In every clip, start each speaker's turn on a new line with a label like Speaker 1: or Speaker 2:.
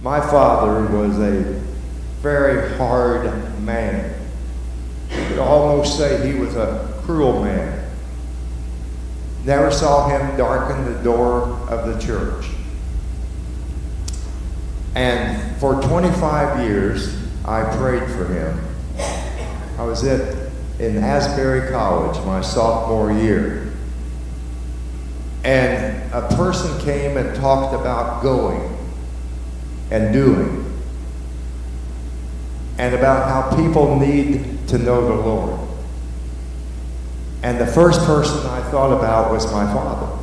Speaker 1: My father was a very hard man. You could almost say he was a cruel man. Never saw him darken the door of the church. And for 25 years, I prayed for him. I was in Asbury College my sophomore year. And a person came and talked about going and doing, and about how people need to know the Lord. And the first person I thought about was my father.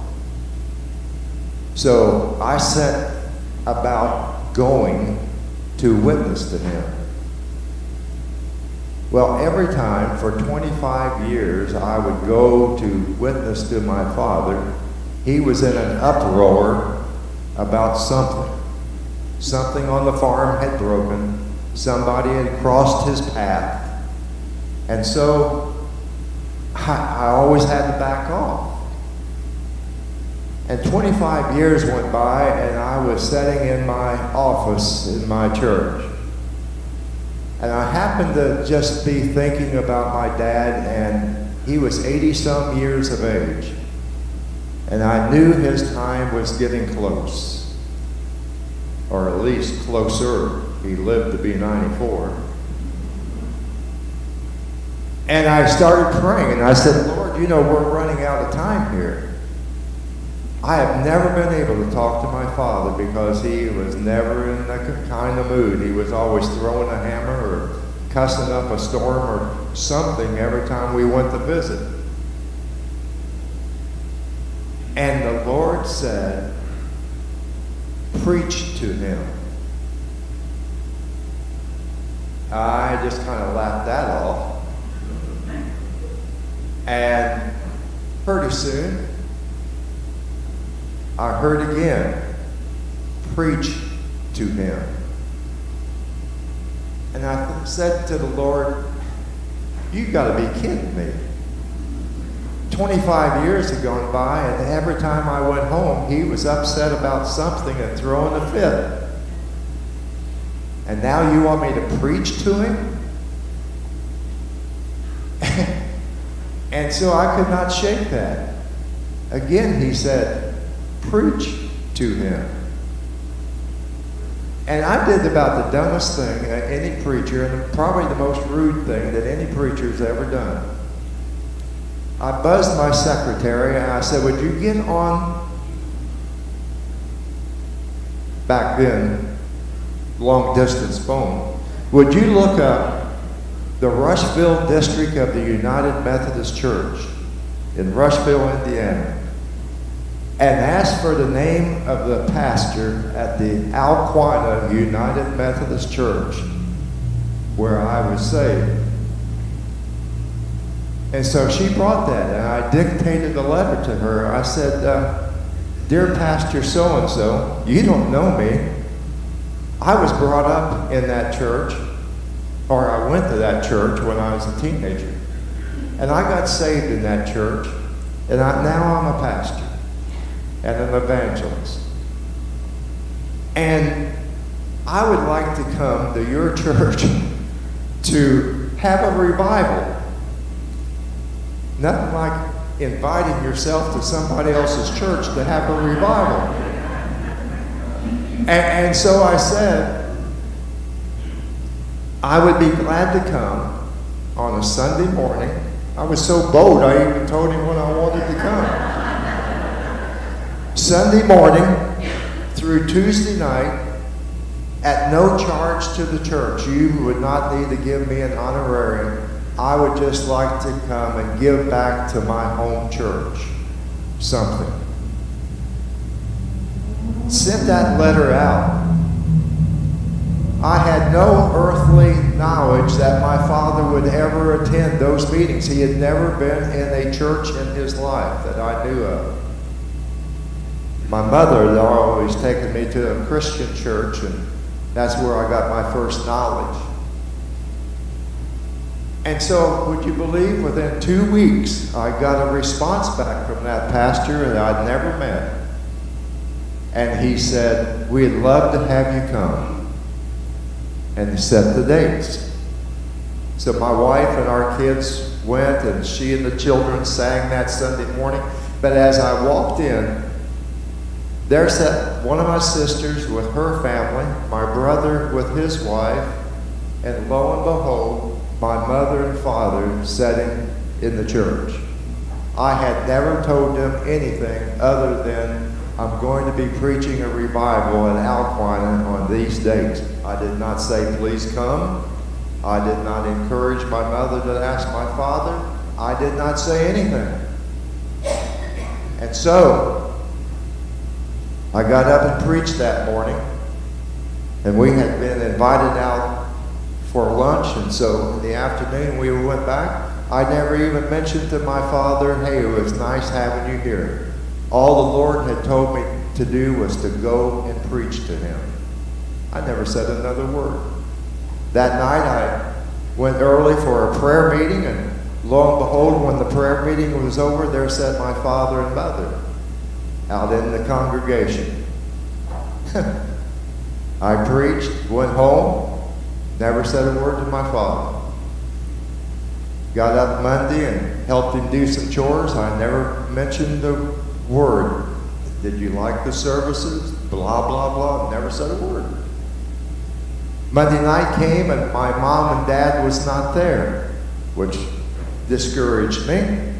Speaker 1: So I set about going to witness to him. Well, every time for 25 years I would go to witness to my father, he was in an uproar about something. Something on the farm had broken. Somebody had crossed his path. And so I always had to back off. And 25 years went by, and I was sitting in my office in my church. And I happened to just be thinking about my dad, and he was 80-some years of age. And I knew his time was getting close. Or at least closer. He lived to be 94. And I started praying, and I said, Lord, you know, we're running out of time here. I have never been able to talk to my father because he was never in that kind of mood. He was always throwing a hammer or cussing up a storm or something every time we went to visit. And the Lord said, preach to him. I just kind of laughed that off. And pretty soon, I heard again, preach to him. And I said to the Lord, you got to be kidding me. 25 years had gone by, and every time I went home, he was upset about something and throwing a fit. And now you want me to preach to him? And so I could not shake that. Again, he said, preach to him. And I did about the dumbest thing any preacher, and probably the most rude thing that any preacher's ever done. I buzzed my secretary and I said, would you get on, back then, long distance phone, would you look up the Rushville district of the United Methodist Church in Rushville, Indiana, and ask for the name of the pastor at the Alquina United Methodist Church where I was saved. And so she brought that, and I dictated the letter to her. I said, dear Pastor so-and-so, you don't know me. I was brought up in that church, or I went to that church when I was a teenager. And I got saved in that church, and now I'm a pastor and an evangelist. And I would like to come to your church to have a revival. Nothing like inviting yourself to somebody else's church to have a revival. And so I said, I would be glad to come on a Sunday morning. I was so bold, I even told him when I wanted to come. Sunday morning through Tuesday night at no charge to the church. You would not need to give me an honorarium. I would just like to come and give back to my home church something. Sent that letter out. I had no earthly knowledge that my father would ever attend those meetings. He had never been in a church in his life that I knew of. My mother had always taken me to a Christian church, and that's where I got my first knowledge. And so, would you believe, within 2 weeks, I got a response back from that pastor that I'd never met. And he said, we'd love to have you come and set the dates. So my wife and our kids went, and she and the children sang that Sunday morning. But as I walked in, there sat one of my sisters with her family, my brother with his wife, and lo and behold, my mother and father sitting in the church. I had never told them anything other than I'm going to be preaching a revival at Alquina on these dates. I did not say, please come. I did not encourage my mother to ask my father. I did not say anything. And so, I got up and preached that morning, and we had been invited out for lunch, and so in the afternoon we went back. I never even mentioned to my father, hey, it was nice having you here. All the Lord had told me to do was to go and preach to him. I never said another word. That night I went early for a prayer meeting, and lo and behold, when the prayer meeting was over, there sat my father and mother out in the congregation. I preached, went home, never said a word to my father. Got up Monday and helped him do some chores. I never mentioned a word. Did you like the services? Blah, blah, blah. Never said a word. Monday night came and my mom and dad was not there, which discouraged me.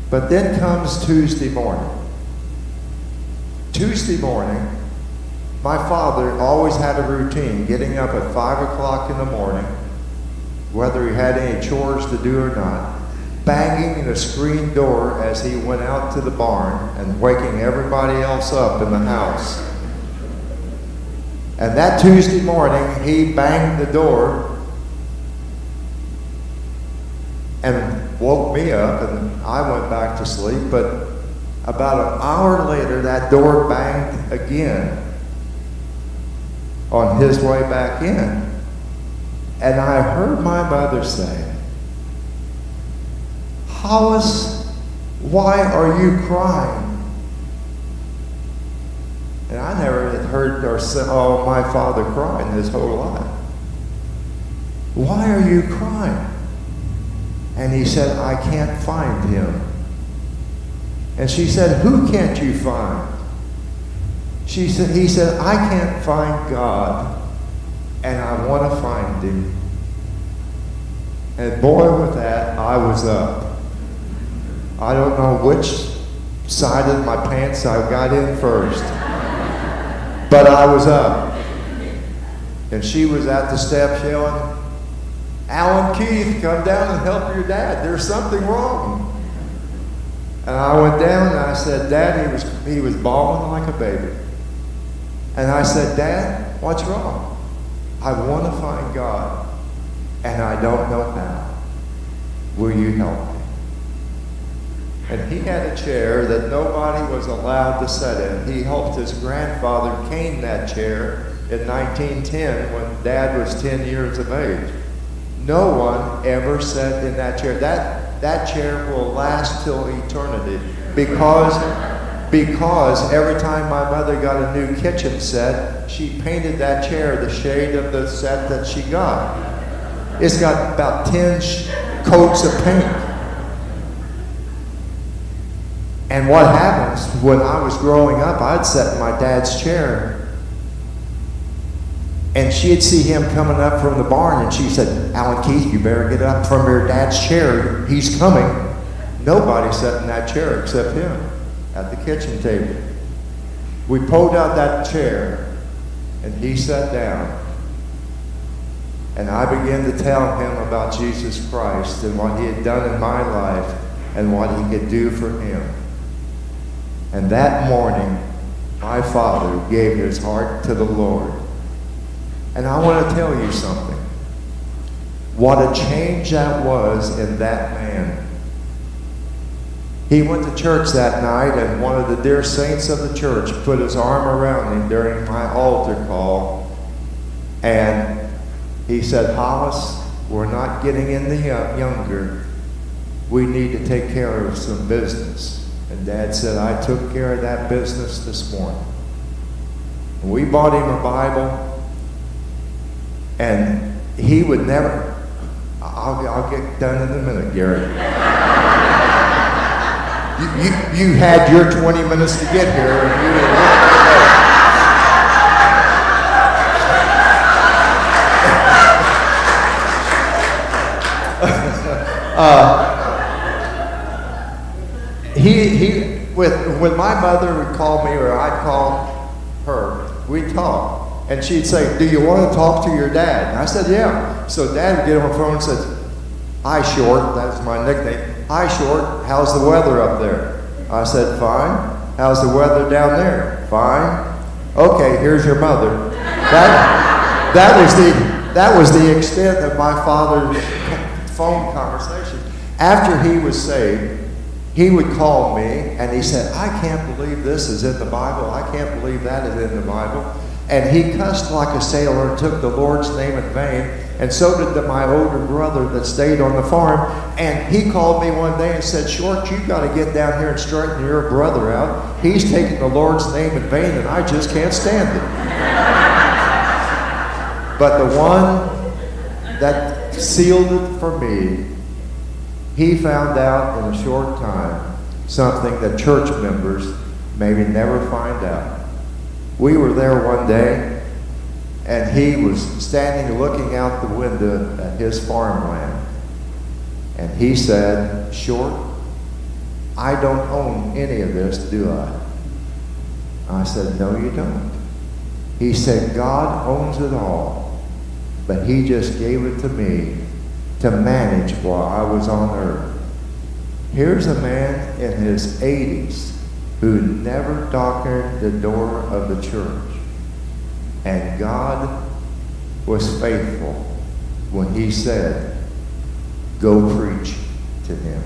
Speaker 1: But then comes Tuesday morning. Tuesday morning, my father always had a routine, getting up at 5 o'clock in the morning, whether he had any chores to do or not, banging the screen door as he went out to the barn and waking everybody else up in the house. And that Tuesday morning, he banged the door and woke me up, and I went back to sleep. But about an hour later, that door banged again on his way back in. And I heard my mother say, Hollis, why are you crying? And I never had heard or saw my father crying his whole life. Why are you crying? And he said, I can't find him. And she said, who can't you find? He said, I can't find God, and I want to find him. And boy, with that, I was up. I don't know which side of my pants I got in first, but I was up. And she was at the steps yelling, Alan Keith, come down and help your dad. There's something wrong. And I went down and I said, Dad, he was bawling like a baby. And I said, Dad, what's wrong? I want to find God, and I don't know how. Will you help me? And he had a chair that nobody was allowed to sit in. He helped his grandfather cane that chair in 1910 when Dad was 10 years of age. No one ever sat in that chair. That chair will last till eternity because every time my mother got a new kitchen set, she painted that chair the shade of the set that she got. It's got about 10 coats of paint. And what happens, when I was growing up, I'd sit in my dad's chair, and she'd see him coming up from the barn, and she said, Alan Keith, you better get up from your dad's chair. He's coming. Nobody sat in that chair except him at the kitchen table. We pulled out that chair, and he sat down. And I began to tell him about Jesus Christ and what he had done in my life and what he could do for him. And that morning, my father gave his heart to the Lord. And I want to tell you something. What a change that was in that man. He went to church that night, and one of the dear saints of the church put his arm around him during my altar call. And he said, Hollis, we're not getting any younger. We need to take care of some business. And Dad said, I took care of that business this morning. And we bought him a Bible, and he would never, I'll get done in a minute, Gary. You had your 20 minutes to get here, and you didn't want when my mother would call me or I'd call her, we'd talk. And she'd say, "Do you want to talk to your dad?" And I said, "Yeah." So Dad would get on the phone and said, "Hi, Short." That's my nickname. "Hi, Short. How's the weather up there?" I said, "Fine." "How's the weather down there?" "Fine." "Okay, here's your mother." That was the extent of my father's phone conversation. After he was saved, he would call me and he said, "I can't believe this is in the Bible. I can't believe that is in the Bible." And he cussed like a sailor and took the Lord's name in vain. And so did my older brother that stayed on the farm. And he called me one day and said, "Short, you've got to get down here and straighten your brother out. He's taking the Lord's name in vain and I just can't stand it." But the one that sealed it for me, he found out in a short time something that church members maybe never find out. We were there one day, and he was standing looking out the window at his farmland. And he said, "Short, I don't own any of this, do I?" I said, "No, you don't." He said, "God owns it all, but he just gave it to me to manage while I was on earth." Here's a man in his 80s who never darkened the door of the church. And God was faithful when he said, "Go preach to him."